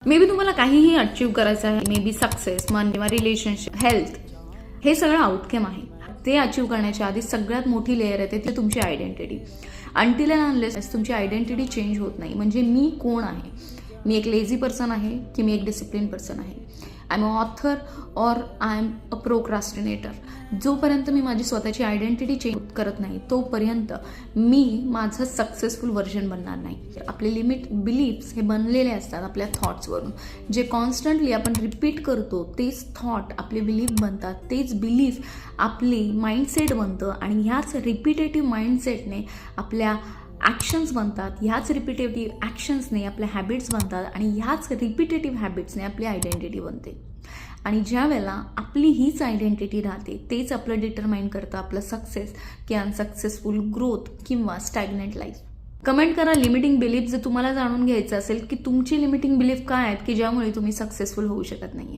May be तुम्हाला काहीही achieve करायचं आहे, मे बी सक्सेस, मन किंवा रिलेशनशिप, हेल्थ, हे सगळं आउटकम आहे. ते अचीव्ह करण्याच्या आधी सगळ्यात मोठी लेअर येते ती तुमची आयडेंटिटी. अनटिल अँड अनलेस तुमची आयडेंटिटी चेंज होत नाही, म्हणजे मी कोण आहे, मी एक लेझी पर्सन आहे की मी एक डिसिप्लिन पर्सन आहे, I am a author or I am a procrastinator. जोपर्यंत मी माझी स्वतःची आयडेंटिटी चेंज करत नाही तोपर्यंत मी माझं सक्सेसफुल व्हर्जन बनणार नाही. आपले लिमिट बिलीफ्स हे बनलेले असतात आपल्या थॉट्सवरून. जे कॉन्स्टंटली आपण रिपीट करतो तेच थॉट आपले बिलीफ बनतात, तेच बिलीफ आपली माइंडसेट बनतं आणि ह्याच रिपिटेटिव्ह माइंडसेटने आपल्या ॲक्शन्स बनतात, ह्याच रिपिटेटिव्ह ॲक्शन्सने आपल्या हॅबिट्स बनतात आणि ह्याच रिपिटेटिव्ह हॅबिट्सने आपली आयडेंटिटी बनते. आणि ज्या वेळेला आपली हीच आयडेंटिटी राहते तेच आपलं डिटरमाइन करतं आपलं सक्सेस की अनसक्सेसफुल ग्रोथ किंवा स्टॅग्नंट लाईफ. कमेंट करा लिमिटिंग बिलीफ जर तुम्हाला जाणून घ्यायचं असेल की तुमची लिमिटिंग बिलीफ काय आहेत की ज्यामुळे तुम्ही सक्सेसफुल होऊ शकत नाही.